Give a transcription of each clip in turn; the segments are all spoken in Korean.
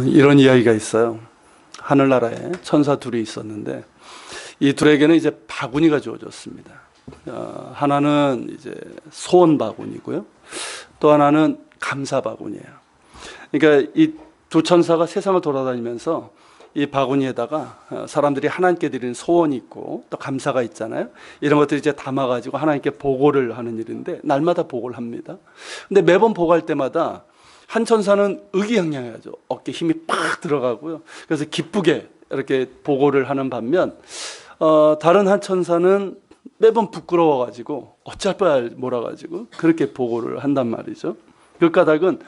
이런 이야기가 있어요. 하늘나라에 천사 둘이 있었는데 이 둘에게는 이제 바구니가 주어졌습니다. 하나는 이제 소원 바구니고요. 또 하나는 감사 바구니예요. 그러니까 이 두 천사가 세상을 돌아다니면서 이 바구니에다가 사람들이 하나님께 드리는 소원이 있고 또 감사가 있잖아요. 이런 것들을 이제 담아가지고 하나님께 보고를 하는 일인데 날마다 보고를 합니다. 근데 매번 보고할 때마다 한 천사는 의기양양해야죠. 어깨에 힘이 팍 들어가고요. 그래서 기쁘게 이렇게 보고를 하는 반면 다른 한 천사는 매번 부끄러워가지고 어쩔 바를 몰아가지고 그렇게 보고를 한단 말이죠. 그 까닭은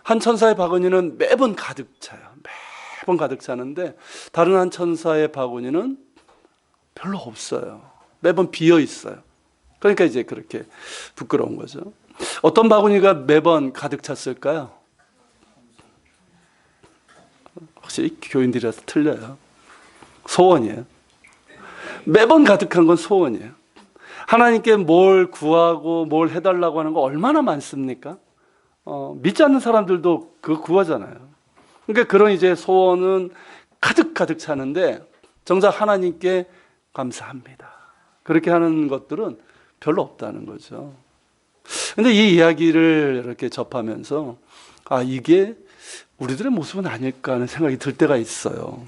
한 천사의 바구니는 매번 가득 차요. 매번 가득 차는데 다른 한 천사의 바구니는 별로 없어요. 매번 비어 있어요. 그러니까 이제 그렇게 부끄러운 거죠. 어떤 바구니가 매번 가득 찼을까요? 확실히 교인들이라서 틀려요. 소원이에요. 매번 가득한 건 소원이에요. 하나님께 뭘 구하고 뭘 해달라고 하는 거 얼마나 많습니까? 믿지 않는 사람들도 그거 구하잖아요. 그러니까 그런 이제 소원은 가득 차는데 정작 하나님께 감사합니다. 그렇게 하는 것들은 별로 없다는 거죠. 근데 이 이야기를 이렇게 접하면서 이게 우리들의 모습은 아닐까 하는 생각이 들 때가 있어요.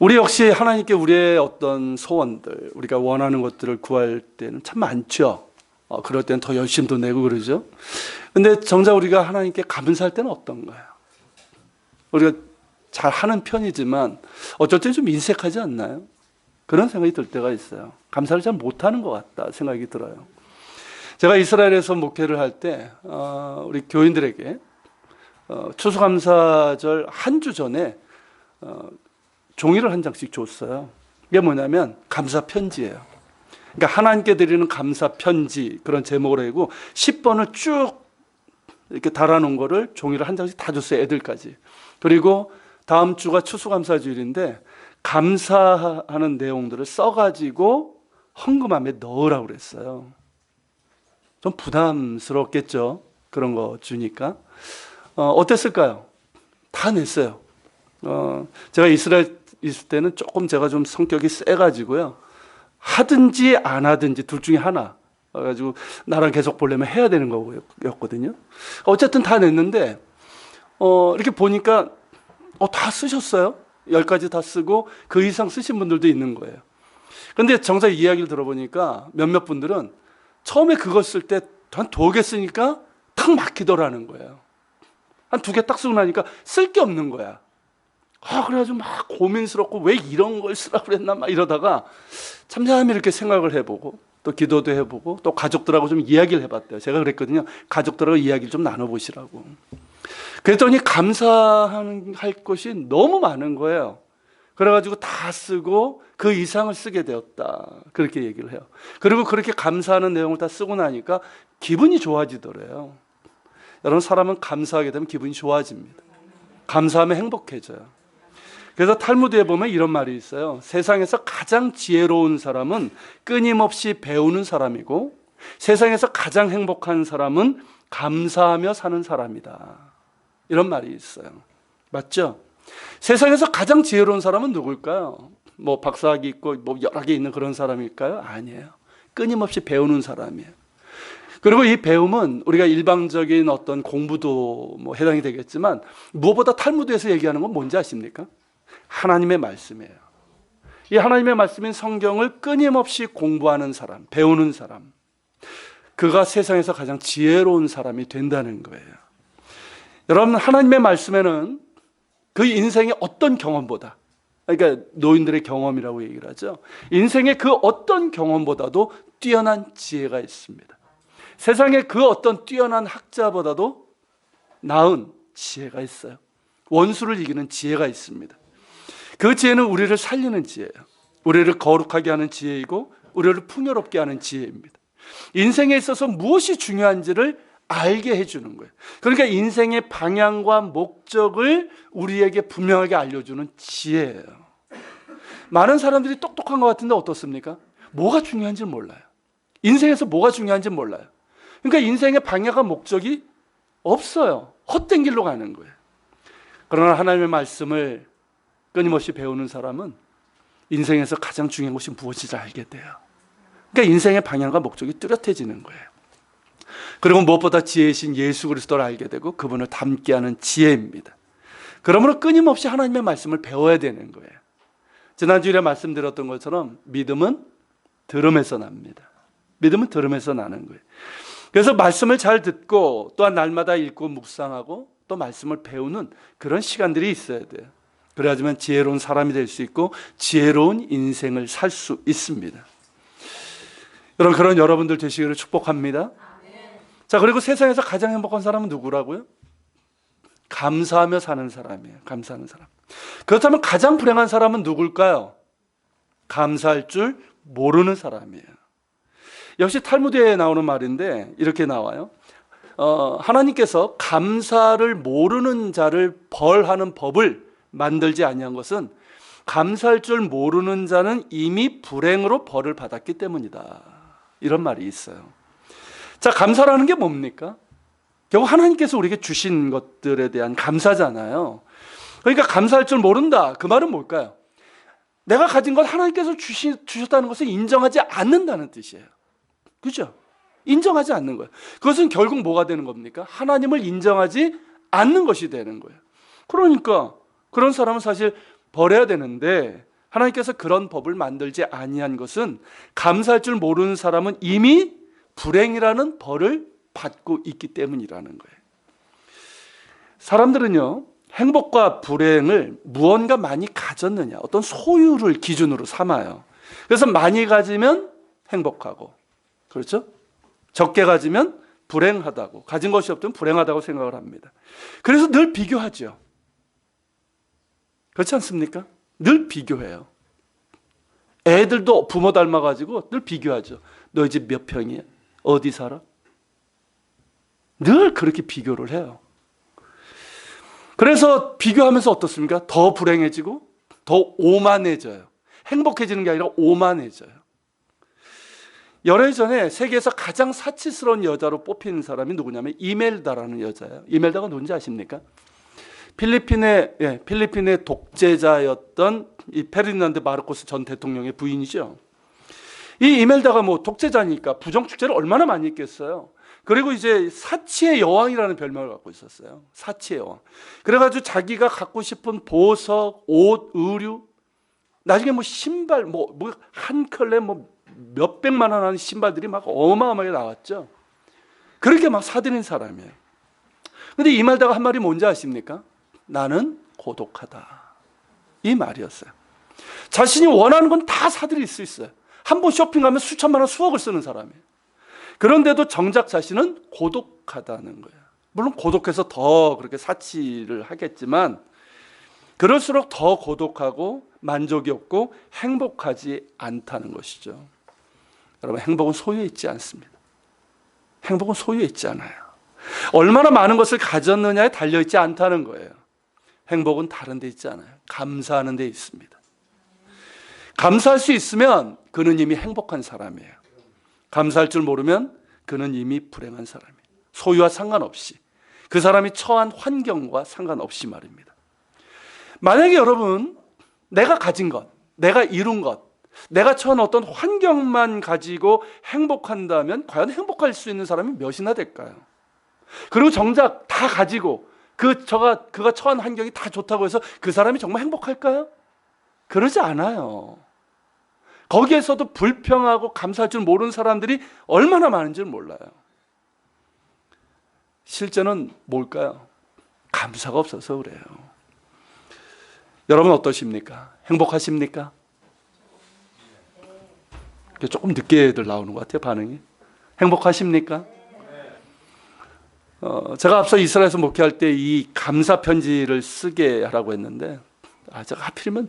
우리 역시 하나님께 우리의 어떤 소원들, 우리가 원하는 것들을 구할 때는 참 많죠. 그럴 때는 더 열심도 내고 그러죠. 근데 정작 우리가 하나님께 감사할 때는 어떤가요? 우리가 잘 하는 편이지만 어쩔 때는 좀 인색하지 않나요? 그런 생각이 들 때가 있어요. 감사를 잘 못하는 것 같다 생각이 들어요. 제가 이스라엘에서 목회를 할 때 우리 교인들에게 추수감사절 한 주 전에 종이를 한 장씩 줬어요. 이게 뭐냐면 감사 편지예요. 그러니까 하나님께 드리는 감사 편지 그런 제목으로 해고 10번을 쭉 이렇게 달아놓은 거를 종이를 한 장씩 다 줬어요. 애들까지. 그리고 다음 주가 추수감사주일인데 감사하는 내용들을 써가지고 헌금함에 넣으라고 그랬어요. 좀 부담스럽겠죠. 그런 거 주니까. 어땠을까요? 다 냈어요. 제가 이스라엘 있을 때는 조금 제가 좀 성격이 세가지고요. 하든지 안 하든지 둘 중에 하나. 그래가지고 나랑 계속 보려면 해야 되는 거였거든요. 어쨌든 다 냈는데 이렇게 보니까 다 쓰셨어요. 10가지 다 쓰고 그 이상 쓰신 분들도 있는 거예요. 근데 정작 이야기를 들어보니까 몇몇 분들은 처음에 그거 쓸 때 한 2개 쓰니까 탁 막히더라는 거예요. 한 2개 딱 쓰고 나니까 쓸 게 없는 거야. 그래가지고 막 고민스럽고 왜 이런 걸 쓰라고 그랬나 막 이러다가 참참히 이렇게 생각을 해보고 또 기도도 해보고 또 가족들하고 좀 이야기를 해봤대요. 제가 그랬거든요. 가족들하고 이야기를 좀 나눠보시라고. 그랬더니 감사할 것이 너무 많은 거예요. 그래가지고 다 쓰고 그 이상을 쓰게 되었다. 그렇게 얘기를 해요. 그리고 그렇게 감사하는 내용을 다 쓰고 나니까 기분이 좋아지더래요. 여러분, 사람은 감사하게 되면 기분이 좋아집니다. 감사하면 행복해져요. 그래서 탈무드에 보면 이런 말이 있어요. 세상에서 가장 지혜로운 사람은 끊임없이 배우는 사람이고 세상에서 가장 행복한 사람은 감사하며 사는 사람이다. 이런 말이 있어요. 맞죠? 세상에서 가장 지혜로운 사람은 누굴까요? 뭐 박사학위 있고 뭐 여러 개 있는 그런 사람일까요? 아니에요. 끊임없이 배우는 사람이에요. 그리고 이 배움은 우리가 일방적인 어떤 공부도 뭐 해당이 되겠지만 무엇보다 탈무드에서 얘기하는 건 뭔지 아십니까? 하나님의 말씀이에요. 이 하나님의 말씀인 성경을 끊임없이 공부하는 사람, 배우는 사람, 그가 세상에서 가장 지혜로운 사람이 된다는 거예요. 여러분, 하나님의 말씀에는 그 인생의 어떤 경험보다, 그러니까 노인들의 경험이라고 얘기를 하죠. 인생의 그 어떤 경험보다도 뛰어난 지혜가 있습니다. 세상의 그 어떤 뛰어난 학자보다도 나은 지혜가 있어요. 원수를 이기는 지혜가 있습니다. 그 지혜는 우리를 살리는 지혜예요. 우리를 거룩하게 하는 지혜이고 우리를 풍요롭게 하는 지혜입니다. 인생에 있어서 무엇이 중요한지를 알게 해주는 거예요. 그러니까 인생의 방향과 목적을 우리에게 분명하게 알려주는 지혜예요. 많은 사람들이 똑똑한 것 같은데 어떻습니까? 뭐가 중요한지 몰라요. 인생에서 뭐가 중요한지 몰라요. 그러니까 인생의 방향과 목적이 없어요. 헛된 길로 가는 거예요. 그러나 하나님의 말씀을 끊임없이 배우는 사람은 인생에서 가장 중요한 것이 무엇인지 알게 돼요. 그러니까 인생의 방향과 목적이 뚜렷해지는 거예요. 그리고 무엇보다 지혜이신 예수 그리스도를 알게 되고 그분을 닮게 하는 지혜입니다. 그러므로 끊임없이 하나님의 말씀을 배워야 되는 거예요. 지난주에 말씀드렸던 것처럼 믿음은 들음에서 납니다. 믿음은 들음에서 나는 거예요. 그래서 말씀을 잘 듣고 또한 날마다 읽고 묵상하고 또 말씀을 배우는 그런 시간들이 있어야 돼요. 그래야지만 지혜로운 사람이 될 수 있고 지혜로운 인생을 살 수 있습니다. 여러분, 그런 여러분들 되시기를 축복합니다. 자, 그리고 세상에서 가장 행복한 사람은 누구라고요? 감사하며 사는 사람이에요. 감사하는 사람. 그렇다면 가장 불행한 사람은 누굴까요? 감사할 줄 모르는 사람이에요. 역시 탈무드에 나오는 말인데 이렇게 나와요. 하나님께서 감사를 모르는 자를 벌하는 법을 만들지 아니한 것은 감사할 줄 모르는 자는 이미 불행으로 벌을 받았기 때문이다. 이런 말이 있어요. 자, 감사라는 게 뭡니까? 결국 하나님께서 우리에게 주신 것들에 대한 감사잖아요. 그러니까 감사할 줄 모른다. 그 말은 뭘까요? 내가 가진 것 하나님께서 주셨다는 것을 인정하지 않는다는 뜻이에요. 그죠? 인정하지 않는 거예요. 그것은 결국 뭐가 되는 겁니까? 하나님을 인정하지 않는 것이 되는 거예요. 그러니까 그런 사람은 사실 버려야 되는데 하나님께서 그런 법을 만들지 아니한 것은 감사할 줄 모르는 사람은 이미 불행이라는 벌을 받고 있기 때문이라는 거예요. 사람들은요, 행복과 불행을 무언가 많이 가졌느냐, 어떤 소유를 기준으로 삼아요. 그래서 많이 가지면 행복하고, 그렇죠? 적게 가지면 불행하다고, 가진 것이 없으면 불행하다고 생각을 합니다. 그래서 늘 비교하죠. 그렇지 않습니까? 늘 비교해요. 애들도 부모 닮아가지고 늘 비교하죠. 너희 집 몇 평이야? 어디 살아? 늘 그렇게 비교를 해요. 그래서 비교하면서 어떻습니까? 더 불행해지고 더 오만해져요. 행복해지는 게 아니라 오만해져요. 열흘 전에 세계에서 가장 사치스러운 여자로 뽑히는 사람이 누구냐면 이멜다라는 여자예요. 이멜다가 누군지 아십니까? 필리핀의 독재자였던 이 페르디난드 마르코스 전 대통령의 부인이죠. 이 이멜다가 뭐 독재자니까 부정축제를 얼마나 많이 했겠어요. 그리고 이제 사치의 여왕이라는 별명을 갖고 있었어요. 사치의 여왕. 그래가지고 자기가 갖고 싶은 보석, 옷, 의류, 나중에 뭐 신발, 한 켤레 몇백만 원 하는 신발들이 막 어마어마하게 나왔죠. 그렇게 막 사들인 사람이에요. 근데 이말다가 한 말이 뭔지 아십니까? 나는 고독하다. 이 말이었어요. 자신이 원하는 건 다 사들일 수 있어요. 한 번 쇼핑하면 수천만 원, 수억을 쓰는 사람이에요. 그런데도 정작 자신은 고독하다는 거예요. 물론 고독해서 더 그렇게 사치를 하겠지만 그럴수록 더 고독하고 만족이 없고 행복하지 않다는 것이죠. 여러분, 행복은 소유에 있지 않습니다. 행복은 소유에 있지 않아요. 얼마나 많은 것을 가졌느냐에 달려있지 않다는 거예요. 행복은 다른 데 있지 않아요. 감사하는 데 있습니다. 감사할 수 있으면 그는 이미 행복한 사람이에요. 감사할 줄 모르면 그는 이미 불행한 사람이에요. 소유와 상관없이, 그 사람이 처한 환경과 상관없이 말입니다. 만약에 여러분, 내가 가진 것, 내가 이룬 것, 내가 처한 어떤 환경만 가지고 행복한다면 과연 행복할 수 있는 사람이 몇이나 될까요? 그리고 정작 다 가지고 그가 처한 환경이 다 좋다고 해서 그 사람이 정말 행복할까요? 그러지 않아요. 거기에서도 불평하고 감사할 줄 모르는 사람들이 얼마나 많은지를 몰라요. 실제는 뭘까요? 감사가 없어서 그래요. 여러분 어떠십니까? 행복하십니까? 조금 늦게들 나오는 것 같아요, 반응이. 행복하십니까? 제가 앞서 이스라엘에서 목회할 때 이 감사 편지를 쓰게 하라고 했는데 제가 하필이면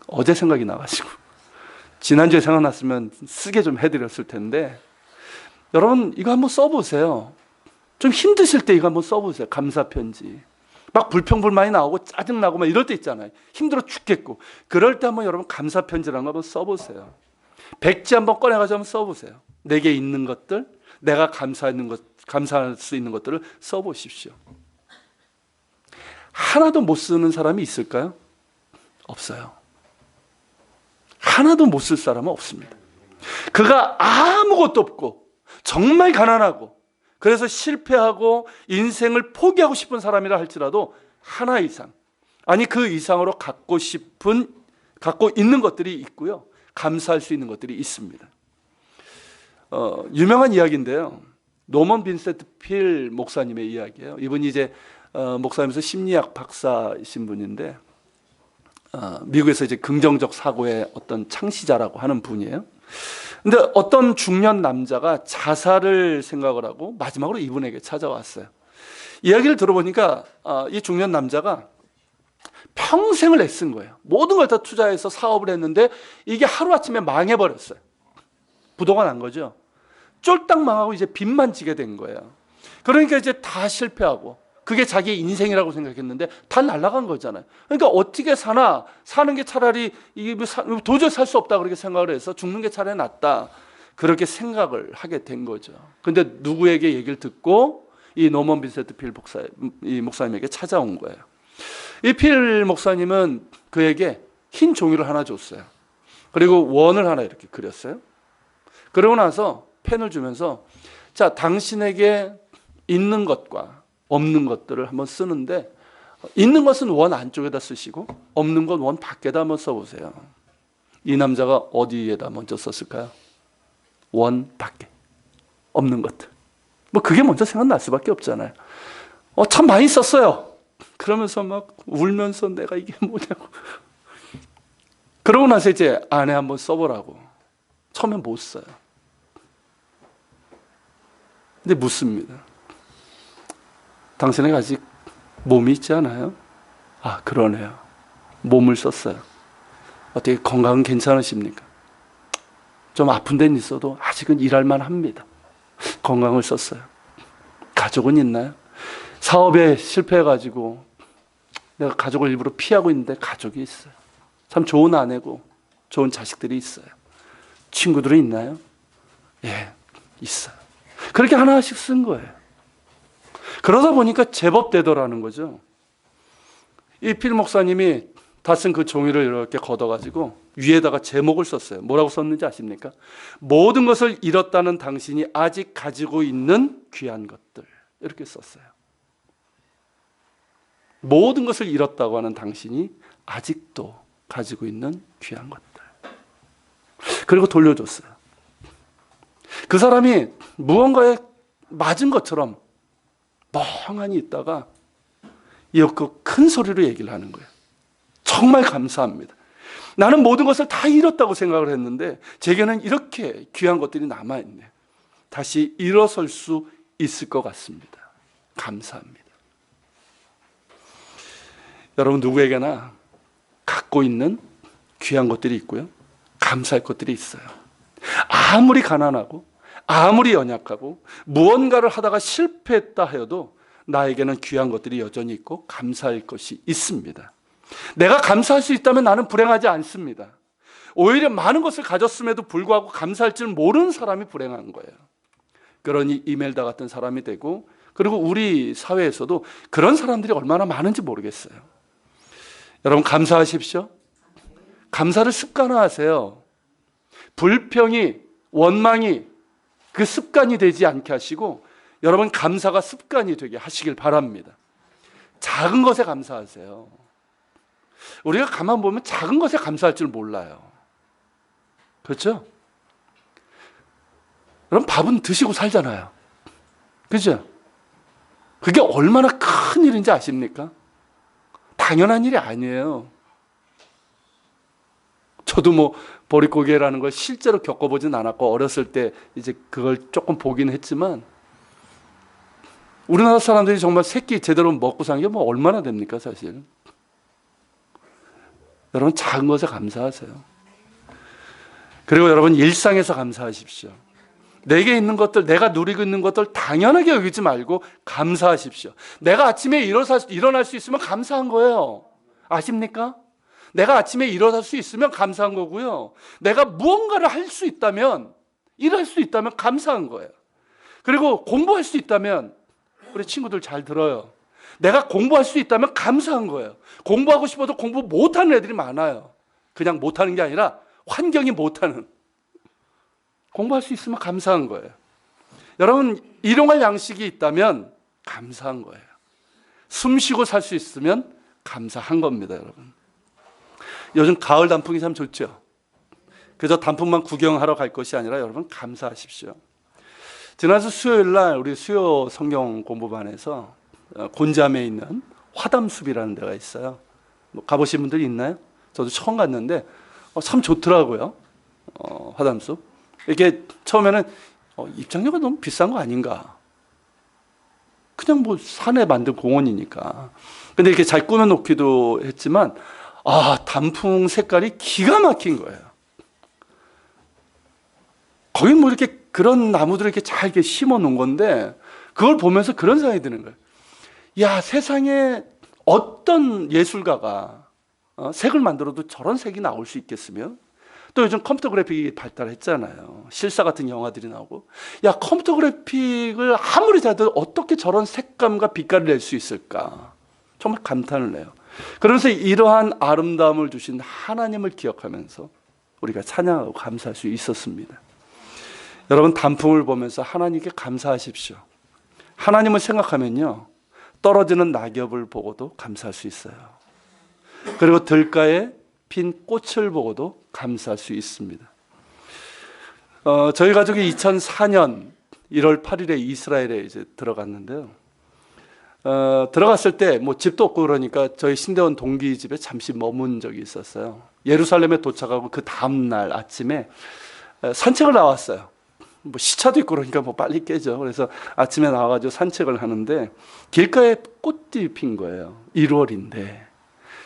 어제 생각이 나가지고 지난주에 생각났으면 쓰게 좀 해드렸을 텐데 여러분 이거 한번 써보세요. 좀 힘드실 때 이거 한번 써보세요. 감사 편지. 막 불평불만이 나오고 짜증나고 막 이럴 때 있잖아요. 힘들어 죽겠고. 그럴 때 한번 여러분 감사 편지라는 거 한번 써보세요. 백지 한번 꺼내가지고 한번 써보세요. 내게 있는 것들, 내가 감사할 수 있는 것들을 써보십시오. 하나도 못 쓰는 사람이 있을까요? 없어요. 하나도 못 쓸 사람은 없습니다. 그가 아무것도 없고 정말 가난하고 그래서 실패하고 인생을 포기하고 싶은 사람이라 할지라도 하나 이상, 아니 그 이상으로 갖고 있는 것들이 있고요. 감사할 수 있는 것들이 있습니다. 유명한 이야기인데요. 노먼 빈센트 필 목사님의 이야기예요. 이분이 이제 목사님에서 심리학 박사이신 분인데 미국에서 이제 긍정적 사고의 어떤 창시자라고 하는 분이에요. 근데 어떤 중년 남자가 자살을 생각을 하고 마지막으로 이분에게 찾아왔어요. 이야기를 들어보니까 이 중년 남자가 평생을 애쓴 거예요. 모든 걸 다 투자해서 사업을 했는데 이게 하루아침에 망해버렸어요. 부도가 난 거죠. 쫄딱 망하고 이제 빚만 지게 된 거예요. 그러니까 이제 다 실패하고 그게 자기의 인생이라고 생각했는데 다 날아간 거잖아요. 그러니까 어떻게 사나, 사는 게 차라리 이게 도저히 살 수 없다 그렇게 생각을 해서 죽는 게 차라리 낫다 그렇게 생각을 하게 된 거죠. 근데 누구에게 얘기를 듣고 이 노먼 빈센트 필 목사님에게 찾아온 거예요. 이 필 목사님은 그에게 흰 종이를 하나 줬어요. 그리고 원을 하나 이렇게 그렸어요. 그러고 나서 펜을 주면서 자, 당신에게 있는 것과 없는 것들을 한번 쓰는데 있는 것은 원 안쪽에다 쓰시고 없는 건 원 밖에다 한번 써보세요. 이 남자가 어디에다 먼저 썼을까요? 원 밖에. 없는 것들. 뭐 그게 먼저 생각날 수밖에 없잖아요. 참 많이 썼어요. 그러면서 막 울면서 내가 이게 뭐냐고. 그러고 나서 이제 안에 한번 써보라고. 처음엔 못 써요. 근데 묻습니다. 당신에게 아직 몸이 있지 않아요? 아, 그러네요. 몸을 썼어요. 어떻게 건강은 괜찮으십니까? 좀 아픈 데는 있어도 아직은 일할 만합니다. 건강을 썼어요. 가족은 있나요? 사업에 실패해가지고 내가 가족을 일부러 피하고 있는데 가족이 있어요. 참 좋은 아내고 좋은 자식들이 있어요. 친구들은 있나요? 예, 있어요. 그렇게 하나씩 쓴 거예요. 그러다 보니까 제법 되더라는 거죠. 이 필 목사님이 다 쓴 그 종이를 이렇게 걷어가지고 위에다가 제목을 썼어요. 뭐라고 썼는지 아십니까? 모든 것을 잃었다는 당신이 아직 가지고 있는 귀한 것들. 이렇게 썼어요. 모든 것을 잃었다고 하는 당신이 아직도 가지고 있는 귀한 것들. 그리고 돌려줬어요. 그 사람이 무언가에 맞은 것처럼 멍하니 있다가 이렇게 큰 소리로 얘기를 하는 거예요. 정말 감사합니다. 나는 모든 것을 다 잃었다고 생각을 했는데 제게는 이렇게 귀한 것들이 남아있네요. 다시 일어설 수 있을 것 같습니다. 감사합니다. 여러분 누구에게나 갖고 있는 귀한 것들이 있고요. 감사할 것들이 있어요. 아무리 가난하고 아무리 연약하고 무언가를 하다가 실패했다 해도 나에게는 귀한 것들이 여전히 있고 감사할 것이 있습니다. 내가 감사할 수 있다면 나는 불행하지 않습니다. 오히려 많은 것을 가졌음에도 불구하고 감사할 줄 모르는 사람이 불행한 거예요. 그러니 이멜다 같은 사람이 되고 그리고 우리 사회에서도 그런 사람들이 얼마나 많은지 모르겠어요. 여러분 감사하십시오. 감사를 습관화하세요. 불평이 원망이 그 습관이 되지 않게 하시고 여러분 감사가 습관이 되게 하시길 바랍니다. 작은 것에 감사하세요. 우리가 가만 보면 작은 것에 감사할 줄 몰라요. 그렇죠? 여러분 밥은 드시고 살잖아요. 그죠? 그게 얼마나 큰 일인지 아십니까? 당연한 일이 아니에요. 저도 뭐 보릿고개라는 걸 실제로 겪어보진 않았고 어렸을 때 이제 그걸 조금 보긴 했지만 우리나라 사람들이 정말 새끼 제대로 먹고 사는 게 뭐 얼마나 됩니까 사실. 여러분 작은 것에 감사하세요. 그리고 여러분 일상에서 감사하십시오. 내게 있는 것들, 내가 누리고 있는 것들 당연하게 여기지 말고 감사하십시오. 내가 아침에 일어날 수 있으면 감사한 거예요. 아십니까? 내가 아침에 일어날 수 있으면 감사한 거고요. 내가 무언가를 할 수 있다면, 일할 수 있다면 감사한 거예요. 그리고 공부할 수 있다면, 우리 친구들 잘 들어요. 내가 공부할 수 있다면 감사한 거예요. 공부하고 싶어도 공부 못하는 애들이 많아요. 그냥 못하는 게 아니라 환경이 못하는. 공부할 수 있으면 감사한 거예요. 여러분, 일용할 양식이 있다면 감사한 거예요. 숨 쉬고 살 수 있으면 감사한 겁니다, 여러분. 요즘 가을 단풍이 참 좋죠. 그저 단풍만 구경하러 갈 것이 아니라 여러분 감사하십시오. 지난주 수요일 날 우리 수요 성경 공부반에서 곤잠에 있는 화담숲이라는 데가 있어요. 뭐 가보신 분들이 있나요? 저도 처음 갔는데 참 좋더라고요. 화담숲. 이게 처음에는 입장료가 너무 비싼 거 아닌가. 그냥 뭐 산에 만든 공원이니까. 근데 이렇게 잘 꾸며놓기도 했지만 단풍 색깔이 기가 막힌 거예요. 거기 뭐 이렇게 그런 나무들을 이렇게 잘 이렇게 심어 놓은 건데 그걸 보면서 그런 생각이 드는 거예요. 야, 세상에 어떤 예술가가 색을 만들어도 저런 색이 나올 수 있겠으며, 또 요즘 컴퓨터 그래픽이 발달했잖아요. 실사 같은 영화들이 나오고. 야, 컴퓨터 그래픽을 아무리 잘해도 어떻게 저런 색감과 빛깔을 낼 수 있을까? 정말 감탄을 해요. 그러면서 이러한 아름다움을 주신 하나님을 기억하면서 우리가 찬양하고 감사할 수 있었습니다. 여러분, 단풍을 보면서 하나님께 감사하십시오. 하나님을 생각하면요, 떨어지는 낙엽을 보고도 감사할 수 있어요. 그리고 들가에 핀 꽃을 보고도 감사할 수 있습니다. 저희 가족이 2004년 1월 8일에 이스라엘에 이제 들어갔는데요. 들어갔을 때 뭐 집도 없고 그러니까 저희 신대원 동기 집에 잠시 머문 적이 있었어요. 예루살렘에 도착하고 그 다음 날 아침에 산책을 나왔어요. 뭐 시차도 있고 그러니까 뭐 빨리 깨죠. 그래서 아침에 나와가지고 산책을 하는데 길가에 꽃들이 핀 거예요. 1월인데.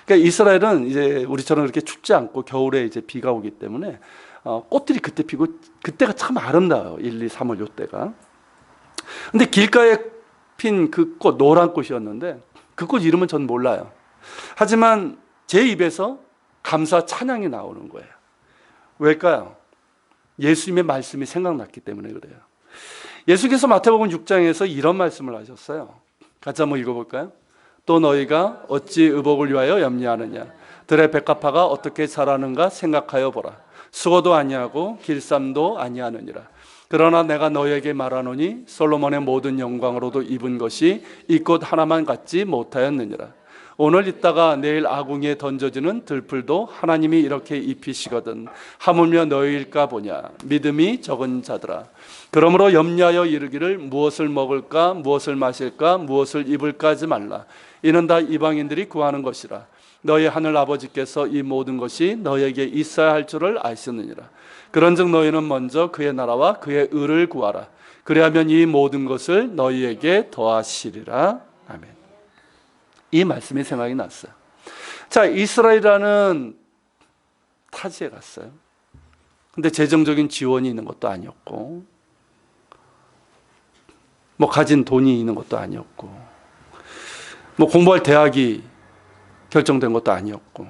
그러니까 이스라엘은 이제 우리처럼 그렇게 춥지 않고 겨울에 이제 비가 오기 때문에 꽃들이 그때 피고 그때가 참 아름다워요. 1, 2, 3월 요때가. 근데 길가에 핀 그 꽃, 노란 꽃이었는데 그 꽃 이름은 전 몰라요. 하지만 제 입에서 감사 찬양이 나오는 거예요. 왜일까요? 예수님의 말씀이 생각났기 때문에 그래요. 예수께서 마태복음 6장에서 이런 말씀을 하셨어요. 같이 한번 읽어볼까요? 또 너희가 어찌 의복을 위하여 염려하느냐? 들의 백합화가 어떻게 자라는가 생각하여 보라. 수고도 아니하고 길쌈도 아니하느니라. 그러나 내가 너희에게 말하노니 솔로몬의 모든 영광으로도 입은 것이 이 꽃 하나만 갖지 못하였느니라. 오늘 있다가 내일 아궁이에 던져지는 들풀도 하나님이 이렇게 입히시거든 하물며 너희일까 보냐. 믿음이 적은 자들아. 그러므로 염려하여 이르기를 무엇을 먹을까 무엇을 마실까 무엇을 입을까 하지 말라. 이는 다 이방인들이 구하는 것이라. 너희 하늘 아버지께서 이 모든 것이 너희에게 있어야 할 줄을 아시느니라. 그런즉 너희는 먼저 그의 나라와 그의 의를 구하라. 그리하면 이 모든 것을 너희에게 더하시리라. 아멘. 이 말씀이 생각이 났어요. 자, 이스라엘이라는 타지에 갔어요. 근데 재정적인 지원이 있는 것도 아니었고, 뭐 가진 돈이 있는 것도 아니었고, 뭐 공부할 대학이 결정된 것도 아니었고,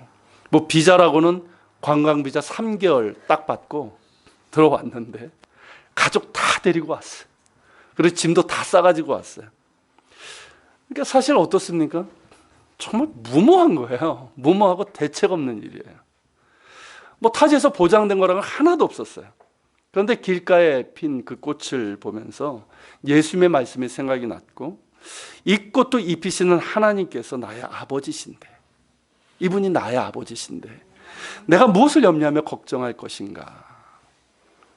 뭐 비자라고는 관광 비자 3개월 딱 받고 들어왔는데 가족 다 데리고 왔어요. 그리고 짐도 다 싸가지고 왔어요. 그러니까 사실 어떻습니까? 정말 무모한 거예요. 무모하고 대책 없는 일이에요. 뭐 타지에서 보장된 거라는 건 하나도 없었어요. 그런데 길가에 핀 그 꽃을 보면서 예수님의 말씀이 생각이 났고, 이 꽃도 입히시는 하나님께서 나의 아버지신데, 이분이 나의 아버지신데 내가 무엇을 염려하며 걱정할 것인가.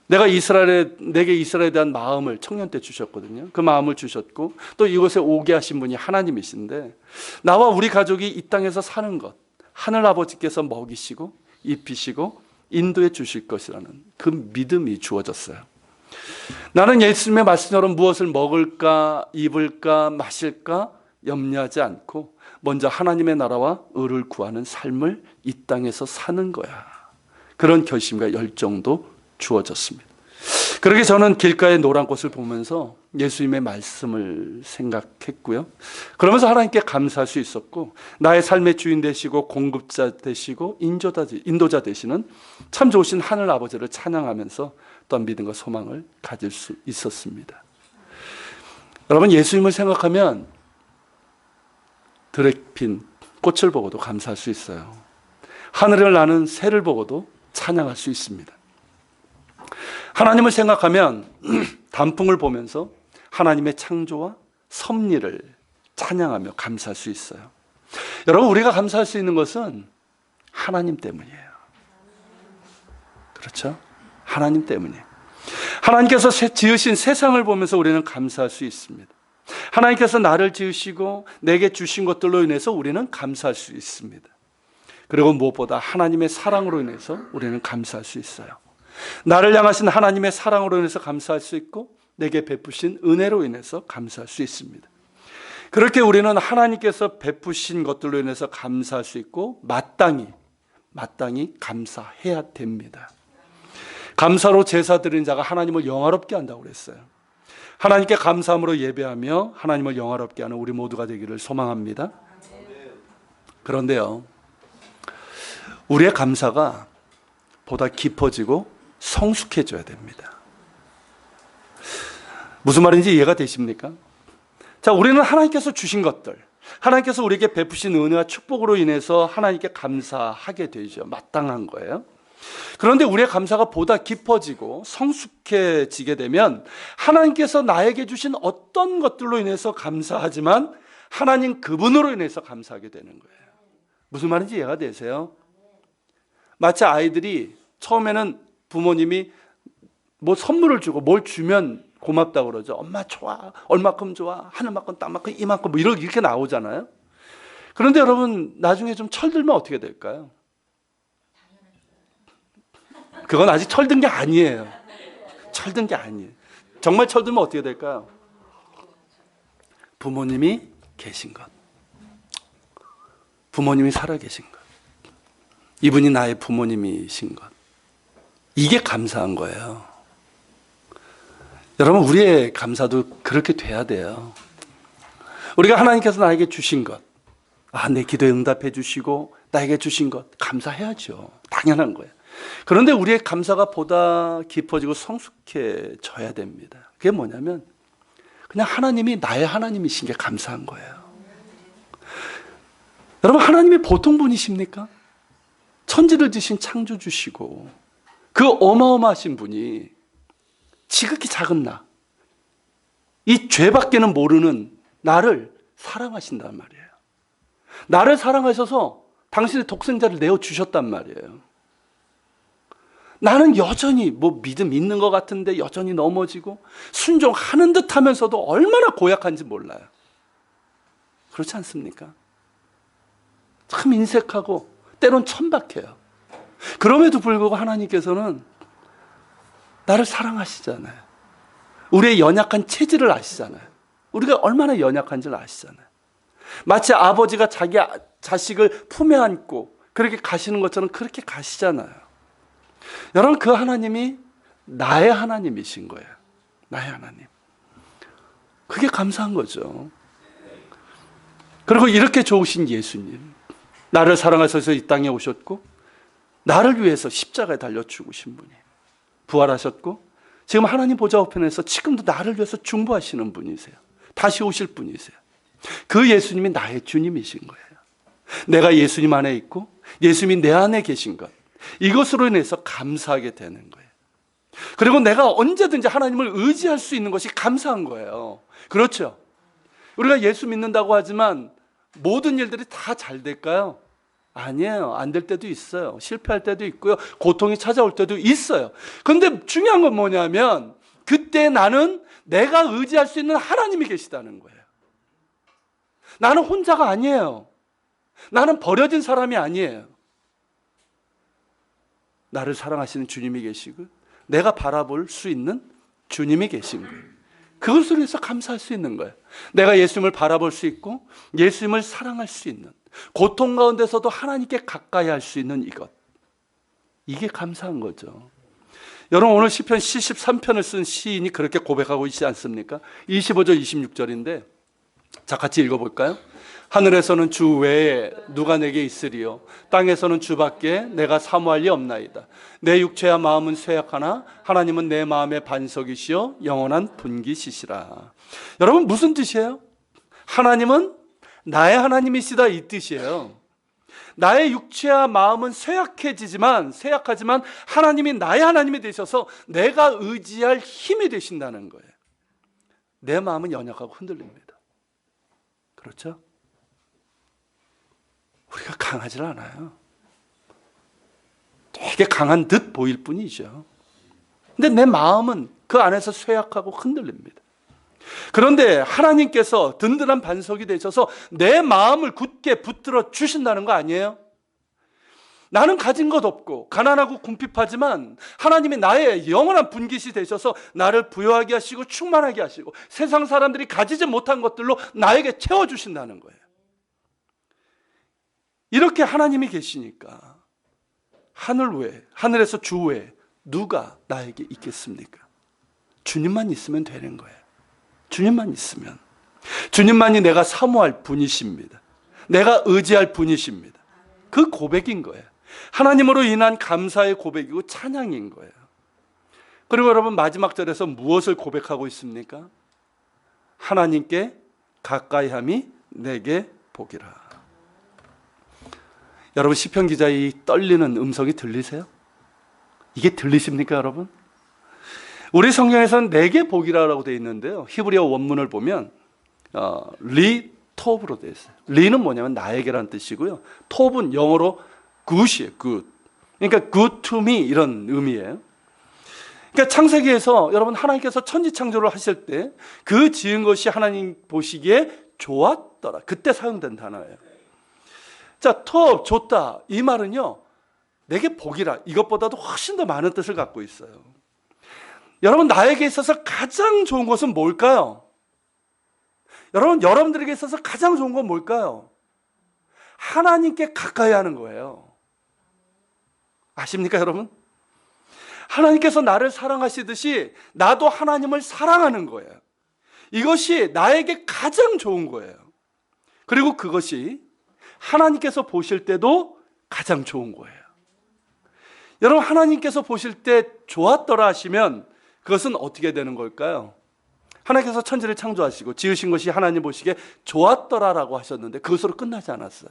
내게 이스라엘에 대한 마음을 청년 때 주셨거든요. 그 마음을 주셨고 또 이곳에 오게 하신 분이 하나님이신데, 나와 우리 가족이 이 땅에서 사는 것 하늘 아버지께서 먹이시고 입히시고 인도해 주실 것이라는 그 믿음이 주어졌어요. 나는 예수님의 말씀처럼 무엇을 먹을까 입을까 마실까 염려하지 않고 먼저 하나님의 나라와 의를 구하는 삶을 이 땅에서 사는 거야. 그런 결심과 열정도 주어졌습니다. 그렇게 저는 길가의 노란 꽃을 보면서 예수님의 말씀을 생각했고요. 그러면서 하나님께 감사할 수 있었고, 나의 삶의 주인 되시고 공급자 되시고 인도자 되시는 참 좋으신 하늘 아버지를 찬양하면서 또한 믿음과 소망을 가질 수 있었습니다. 여러분, 예수님을 생각하면 들에 핀 꽃을 보고도 감사할 수 있어요. 하늘을 나는 새를 보고도 찬양할 수 있습니다. 하나님을 생각하면 단풍을 보면서 하나님의 창조와 섭리를 찬양하며 감사할 수 있어요. 여러분, 우리가 감사할 수 있는 것은 하나님 때문이에요. 그렇죠? 하나님 때문이에요. 하나님께서 지으신 세상을 보면서 우리는 감사할 수 있습니다. 하나님께서 나를 지으시고 내게 주신 것들로 인해서 우리는 감사할 수 있습니다. 그리고 무엇보다 하나님의 사랑으로 인해서 우리는 감사할 수 있어요. 나를 향하신 하나님의 사랑으로 인해서 감사할 수 있고 내게 베푸신 은혜로 인해서 감사할 수 있습니다. 그렇게 우리는 하나님께서 베푸신 것들로 인해서 감사할 수 있고 마땅히 감사해야 됩니다. 감사로 제사 드리는 자가 하나님을 영화롭게 한다고 그랬어요. 하나님께 감사함으로 예배하며 하나님을 영화롭게 하는 우리 모두가 되기를 소망합니다. 그런데요, 우리의 감사가 보다 깊어지고 성숙해져야 됩니다. 무슨 말인지 이해가 되십니까? 자, 우리는 하나님께서 주신 것들, 하나님께서 우리에게 베푸신 은혜와 축복으로 인해서 하나님께 감사하게 되죠. 마땅한 거예요. 그런데 우리의 감사가 보다 깊어지고 성숙해지게 되면 하나님께서 나에게 주신 어떤 것들로 인해서 감사하지만 하나님 그분으로 인해서 감사하게 되는 거예요. 무슨 말인지 이해가 되세요? 마치 아이들이 처음에는 부모님이 뭐 선물을 주고 뭘 주면 고맙다고 그러죠. 엄마 좋아, 얼마큼 좋아, 하늘만큼 땅만큼 이만큼 뭐 이렇게 나오잖아요. 그런데 여러분, 나중에 좀 철들면 어떻게 될까요? 그건 아직 철든 게 아니에요. 철든 게 아니에요. 정말 철들면 어떻게 될까요? 부모님이 계신 것, 부모님이 살아계신 것, 이분이 나의 부모님이신 것, 이게 감사한 거예요. 여러분, 우리의 감사도 그렇게 돼야 돼요. 우리가 하나님께서 나에게 주신 것, 내 기도에 응답해 주시고 나에게 주신 것 감사해야죠. 당연한 거예요. 그런데 우리의 감사가 보다 깊어지고 성숙해져야 됩니다. 그게 뭐냐면 그냥 하나님이 나의 하나님이신 게 감사한 거예요. 여러분, 하나님이 보통 분이십니까? 천지를 지신 창조주시고 그 어마어마하신 분이 지극히 작은 이 죄밖에는 모르는 나를 사랑하신단 말이에요. 나를 사랑하셔서 당신의 독생자를 내어주셨단 말이에요. 나는 여전히 믿음 있는 것 같은데 여전히 넘어지고 순종하는 듯 하면서도 얼마나 고약한지 몰라요. 그렇지 않습니까? 참 인색하고 때론 천박해요. 그럼에도 불구하고 하나님께서는 나를 사랑하시잖아요. 우리의 연약한 체질을 아시잖아요. 우리가 얼마나 연약한지를 아시잖아요. 마치 아버지가 자기 자식을 품에 안고 그렇게 가시는 것처럼 그렇게 가시잖아요. 여러분, 그 하나님이 나의 하나님이신 거예요. 나의 하나님. 그게 감사한 거죠. 그리고 이렇게 좋으신 예수님, 나를 사랑하셔서 이 땅에 오셨고 나를 위해서 십자가에 달려 죽으신 분이 부활하셨고 지금 하나님 보좌 우편에서 지금도 나를 위해서 중보하시는 분이세요. 다시 오실 분이세요. 그 예수님이 나의 주님이신 거예요. 내가 예수님 안에 있고 예수님이 내 안에 계신 것, 이것으로 인해서 감사하게 되는 거예요. 그리고 내가 언제든지 하나님을 의지할 수 있는 것이 감사한 거예요. 그렇죠? 우리가 예수 믿는다고 하지만 모든 일들이 다 잘 될까요? 아니에요. 안 될 때도 있어요. 실패할 때도 있고요. 고통이 찾아올 때도 있어요. 그런데 중요한 건 뭐냐면 그때 나는 내가 의지할 수 있는 하나님이 계시다는 거예요. 나는 혼자가 아니에요. 나는 버려진 사람이 아니에요. 나를 사랑하시는 주님이 계시고 내가 바라볼 수 있는 주님이 계신 거예요. 그것을 위해서 감사할 수 있는 거예요. 내가 예수님을 바라볼 수 있고 예수님을 사랑할 수 있는, 고통 가운데서도 하나님께 가까이 할 수 있는 이것, 이게 감사한 거죠. 여러분, 오늘 시편 73편을 쓴 시인이 그렇게 고백하고 있지 않습니까? 25절 26절인데 자, 같이 읽어볼까요? 하늘에서는 주 외에 누가 내게 있으리요? 땅에서는 주밖에 내가 사모할 리 없나이다. 내 육체와 마음은 쇠약하나 하나님은 내 마음의 반석이시요 영원한 분기시시라. 여러분, 무슨 뜻이에요? 하나님은 나의 하나님이시다 이 뜻이에요. 나의 육체와 마음은 쇠약하지만 하나님이 나의 하나님이 되셔서 내가 의지할 힘이 되신다는 거예요. 내 마음은 연약하고 흔들립니다. 그렇죠? 우리가 강하지 않아요. 되게 강한 듯 보일 뿐이죠. 근데 내 마음은 그 안에서 쇠약하고 흔들립니다. 그런데 하나님께서 든든한 반석이 되셔서 내 마음을 굳게 붙들어 주신다는 거 아니에요? 나는 가진 것 없고 가난하고 궁핍하지만 하나님이 나의 영원한 분깃이 되셔서 나를 부유하게 하시고 충만하게 하시고 세상 사람들이 가지지 못한 것들로 나에게 채워주신다는 거예요. 이렇게 하나님이 계시니까 하늘에서 주 외에 누가 나에게 있겠습니까? 주님만 있으면 되는 거예요. 주님만 있으면. 주님만이 내가 사모할 분이십니다. 내가 의지할 분이십니다. 그 고백인 거예요. 하나님으로 인한 감사의 고백이고 찬양인 거예요. 그리고 여러분 마지막 절에서 무엇을 고백하고 있습니까? 하나님께 가까이함이 내게 복이라. 여러분 시편 기자의 떨리는 음성이 들리세요? 이게 들리십니까 여러분? 우리 성경에서는 내게 복이라고 되어 있는데요, 히브리어 원문을 보면 리 톱으로 되어 있어요. 리는 뭐냐면 나에게라는 뜻이고요, 톱은 영어로 good이에요. good. 그러니까 good to me 이런 의미예요. 그러니까 창세기에서 여러분 하나님께서 천지 창조를 하실 때 그 지은 것이 하나님 보시기에 좋았더라, 그때 사용된 단어예요. 자, 톱, 좋다 이 말은요, 내게 복이라 이것보다도 훨씬 더 많은 뜻을 갖고 있어요. 여러분 나에게 있어서 가장 좋은 것은 뭘까요? 여러분들에게 있어서 가장 좋은 건 뭘까요? 하나님께 가까이 하는 거예요. 아십니까 여러분? 하나님께서 나를 사랑하시듯이 나도 하나님을 사랑하는 거예요. 이것이 나에게 가장 좋은 거예요. 그리고 그것이 하나님께서 보실 때도 가장 좋은 거예요. 여러분 하나님께서 보실 때 좋았더라 하시면 그것은 어떻게 되는 걸까요? 하나님께서 천지를 창조하시고 지으신 것이 하나님 보시기에 좋았더라라고 하셨는데 그것으로 끝나지 않았어요.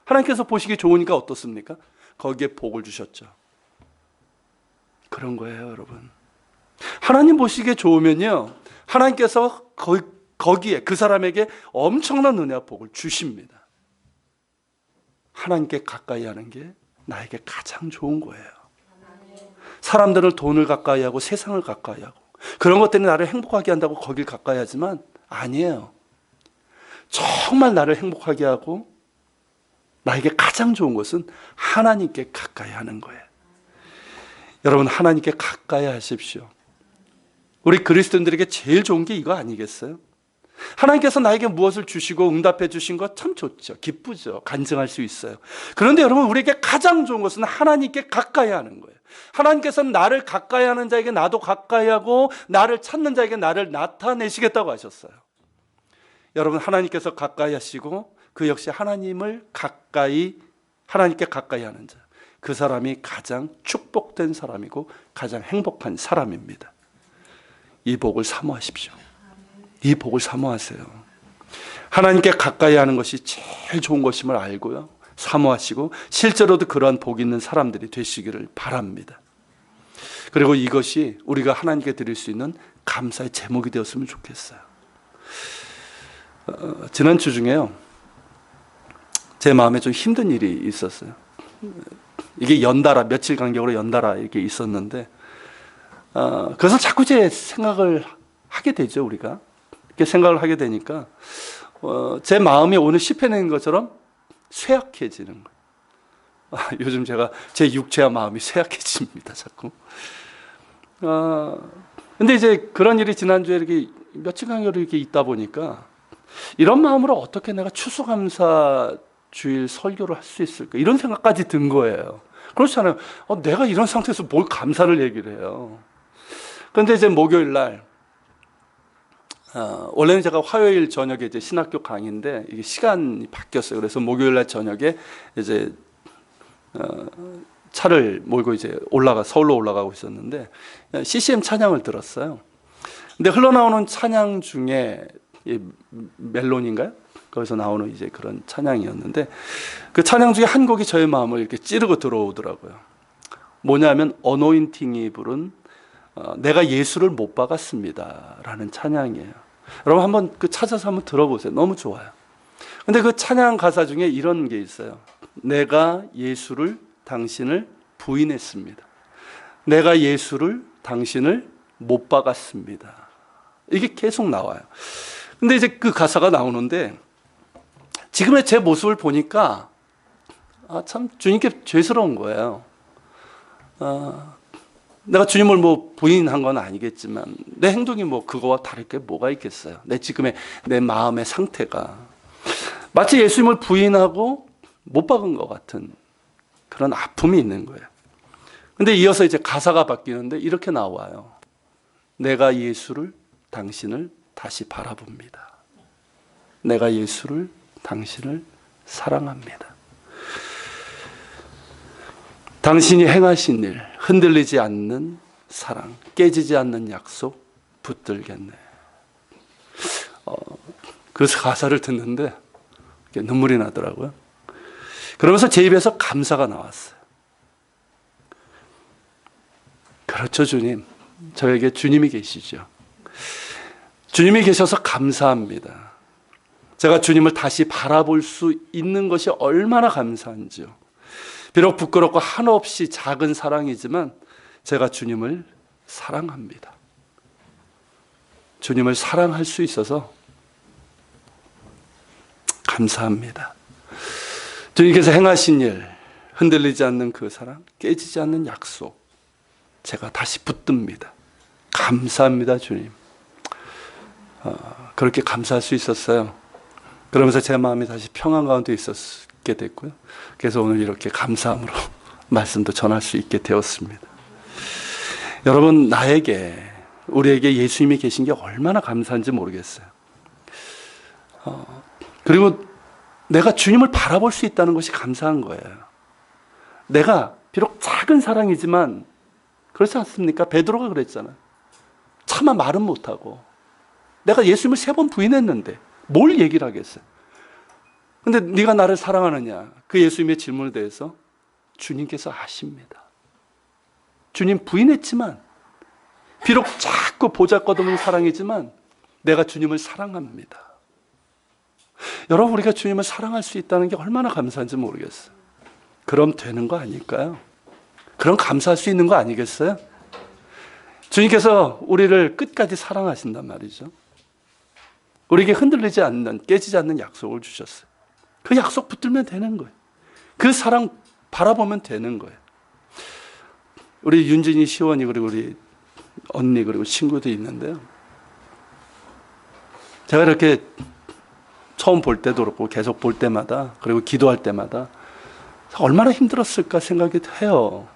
하나님께서 보시기 좋으니까 어떻습니까? 거기에 복을 주셨죠. 그런 거예요 여러분. 하나님 보시기에 좋으면요, 하나님께서 거기에 그 사람에게 엄청난 은혜와 복을 주십니다. 하나님께 가까이 하는 게 나에게 가장 좋은 거예요. 사람들은 돈을 가까이 하고 세상을 가까이 하고 그런 것들이 나를 행복하게 한다고 거길 가까이 하지만 아니에요. 정말 나를 행복하게 하고 나에게 가장 좋은 것은 하나님께 가까이 하는 거예요. 여러분 하나님께 가까이 하십시오. 우리 그리스도인들에게 제일 좋은 게 이거 아니겠어요? 하나님께서 나에게 무엇을 주시고 응답해 주신 것 참 좋죠. 기쁘죠. 간증할 수 있어요. 그런데 여러분 우리에게 가장 좋은 것은 하나님께 가까이 하는 거예요. 하나님께서는 나를 가까이 하는 자에게 나도 가까이 하고 나를 찾는 자에게 나를 나타내시겠다고 하셨어요. 여러분 하나님께서 가까이 하시고 그 역시 하나님께 가까이 하는 자, 그 사람이 가장 축복된 사람이고 가장 행복한 사람입니다. 이 복을 사모하십시오. 이 복을 사모하세요. 하나님께 가까이 하는 것이 제일 좋은 것임을 알고요, 사모하시고 실제로도 그러한 복이 있는 사람들이 되시기를 바랍니다. 그리고 이것이 우리가 하나님께 드릴 수 있는 감사의 제목이 되었으면 좋겠어요. 지난주 중에요, 제 마음에 좀 힘든 일이 있었어요. 이게 연달아 며칠 간격으로 연달아 이렇게 있었는데 그래서 자꾸 제 생각을 하게 되죠. 우리가 이렇게 생각을 하게 되니까 제 마음이 오늘 시편인 것처럼 쇠약해지는 거예요. 요즘 제가 제 육체와 마음이 쇠약해집니다. 자꾸. 근데 이제 그런 일이 지난주에 이렇게 며칠 간격으로 이렇게 있다 보니까 이런 마음으로 어떻게 내가 추수감사 주일 설교를 할 수 있을까, 이런 생각까지 든 거예요. 그렇잖아요. 내가 이런 상태에서 뭘 감사를 얘기를 해요. 그런데 이제 목요일 날 원래는 제가 화요일 저녁에 이제 신학교 강의인데 이게 시간이 바뀌었어요. 그래서 목요일 날 저녁에 이제 차를 몰고 이제 서울로 올라가고 있었는데 CCM 찬양을 들었어요. 근데 흘러나오는 찬양 중에 멜론인가요? 거기서 나오는 이제 그런 찬양이었는데 그 찬양 중에 한 곡이 저의 마음을 이렇게 찌르고 들어오더라고요. 뭐냐면 어노인팅이 부른 내가 예수를 못 박았습니다 라는 찬양이에요. 여러분 한번 그 찾아서 한번 들어보세요. 너무 좋아요. 근데 그 찬양 가사 중에 이런 게 있어요. 내가 예수를 당신을 부인했습니다. 내가 예수를 당신을 못 박았습니다. 이게 계속 나와요. 근데 이제 그 가사가 나오는데 지금의 제 모습을 보니까 참 주님께 죄스러운 거예요. 내가 주님을 뭐 부인한 건 아니겠지만 내 행동이 뭐 그거와 다를 게 뭐가 있겠어요. 내 지금의 내 마음의 상태가 마치 예수님을 부인하고 못 박은 것 같은 그런 아픔이 있는 거예요. 근데 이어서 이제 가사가 바뀌는데 이렇게 나와요. 내가 예수를 당신을 다시 바라봅니다. 내가 예수를 당신을 사랑합니다. 당신이 행하신 일, 흔들리지 않는 사랑, 깨지지 않는 약속 붙들겠네. 그래서 가사를 듣는데 눈물이 나더라고요. 그러면서 제 입에서 감사가 나왔어요. 그렇죠, 주님. 저에게 주님이 계시죠. 주님이 계셔서 감사합니다. 제가 주님을 다시 바라볼 수 있는 것이 얼마나 감사한지요. 비록 부끄럽고 한없이 작은 사랑이지만 제가 주님을 사랑합니다. 주님을 사랑할 수 있어서 감사합니다. 주님께서 행하신 일, 흔들리지 않는 그 사랑, 깨지지 않는 약속, 제가 다시 붙듭니다. 감사합니다, 주님. 그렇게 감사할 수 있었어요. 그러면서 제 마음이 다시 평안 가운데 있었게 됐고요. 그래서 오늘 이렇게 감사함으로 말씀도 전할 수 있게 되었습니다. 여러분, 우리에게 예수님이 계신 게 얼마나 감사한지 모르겠어요. 그리고 내가 주님을 바라볼 수 있다는 것이 감사한 거예요. 내가 비록 작은 사랑이지만 그렇지 않습니까? 베드로가 그랬잖아요. 차마 말은 못하고 내가 예수님을 3번 부인했는데 뭘 얘기를 하겠어요? 근데 네가 나를 사랑하느냐? 그 예수님의 질문에 대해서 주님께서 아십니다. 주님 부인했지만 비록 작고 보잘것없는 사랑이지만 내가 주님을 사랑합니다. 여러분, 우리가 주님을 사랑할 수 있다는 게 얼마나 감사한지 모르겠어요. 그럼 되는 거 아닐까요? 그럼 감사할 수 있는 거 아니겠어요? 주님께서 우리를 끝까지 사랑하신단 말이죠. 우리에게 흔들리지 않는, 깨지지 않는 약속을 주셨어요. 그 약속 붙들면 되는 거예요. 그 사랑 바라보면 되는 거예요. 우리 윤진이, 시원이, 그리고 우리 언니, 그리고 친구도 있는데요. 제가 이렇게 처음 볼 때도 그렇고 계속 볼 때마다, 그리고 기도할 때마다 얼마나 힘들었을까 생각이 해요.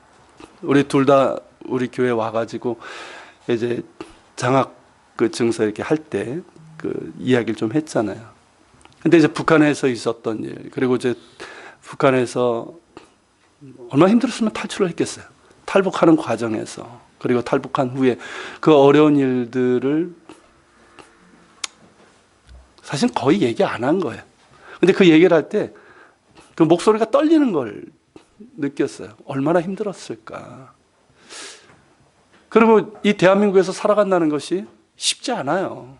우리 둘 다 우리 교회 와가지고 이제 장학 그 증서 이렇게 할 때 그 이야기를 좀 했잖아요. 근데 이제 북한에서 있었던 일, 그리고 이제 북한에서 얼마나 힘들었으면 탈출을 했겠어요. 탈북하는 과정에서, 그리고 탈북한 후에 그 어려운 일들을 사실 거의 얘기 안 한 거예요. 근데 그 얘기를 할 때 그 목소리가 떨리는 걸 느꼈어요. 얼마나 힘들었을까. 그리고 이 대한민국에서 살아간다는 것이 쉽지 않아요.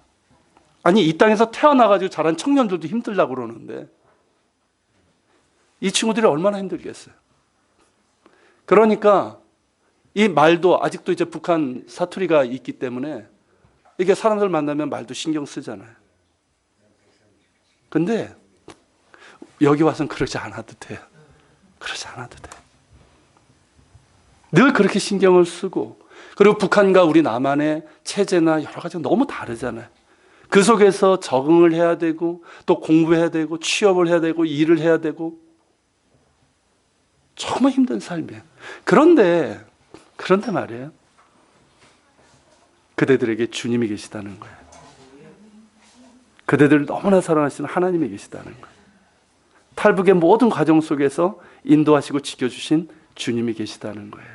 아니, 이 땅에서 태어나가지고 자란 청년들도 힘들다고 그러는데 이 친구들이 얼마나 힘들겠어요. 그러니까 이 말도 아직도 이제 북한 사투리가 있기 때문에 이게 사람들 만나면 말도 신경 쓰잖아요. 근데 여기 와서는 그러지 않아도 돼요. 그러지 않아도 돼요. 늘 그렇게 신경을 쓰고, 그리고 북한과 우리 남한의 체제나 여러 가지가 너무 다르잖아요. 그 속에서 적응을 해야 되고, 또 공부해야 되고, 취업을 해야 되고, 일을 해야 되고, 정말 힘든 삶이에요. 그런데 말이에요. 그대들에게 주님이 계시다는 거예요. 그대들을 너무나 사랑하시는 하나님이 계시다는 거예요. 탈북의 모든 과정 속에서 인도하시고 지켜주신 주님이 계시다는 거예요.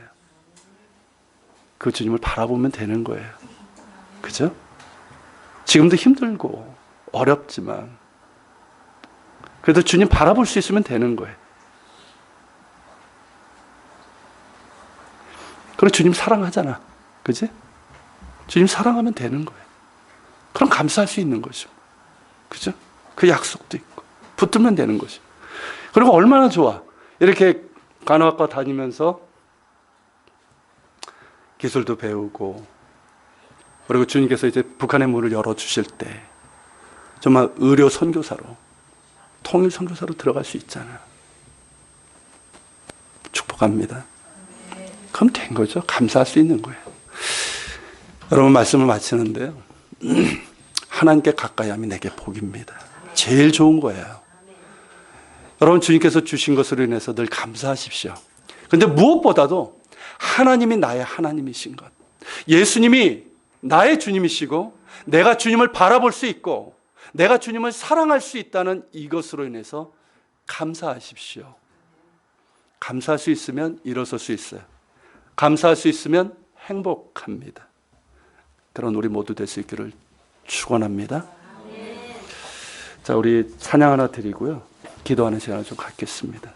그 주님을 바라보면 되는 거예요. 그죠? 지금도 힘들고 어렵지만 그래도 주님 바라볼 수 있으면 되는 거예요. 그리고 주님 사랑하잖아. 그지? 주님 사랑하면 되는 거예요. 그럼 감사할 수 있는 거죠. 그죠? 그 약속도 있고. 붙들면 되는 거죠. 그리고 얼마나 좋아. 이렇게 간호학과 다니면서 기술도 배우고, 그리고 주님께서 이제 북한의 문을 열어주실 때 정말 의료 선교사로, 통일 선교사로 들어갈 수 있잖아요. 축복합니다. 그럼 된 거죠. 감사할 수 있는 거예요. 여러분, 말씀을 마치는데요. 하나님께 가까이 함이 내게 복입니다. 제일 좋은 거예요. 여러분, 주님께서 주신 것으로 인해서 늘 감사하십시오. 그런데 무엇보다도 하나님이 나의 하나님이신 것, 예수님이 나의 주님이시고 내가 주님을 바라볼 수 있고 내가 주님을 사랑할 수 있다는 이것으로 인해서 감사하십시오. 감사할 수 있으면 일어설 수 있어요. 감사할 수 있으면 행복합니다. 그런 우리 모두 될 수 있기를 축원합니다. 자, 우리 찬양 하나 드리고요. 기도하는 시간을 좀 갖겠습니다.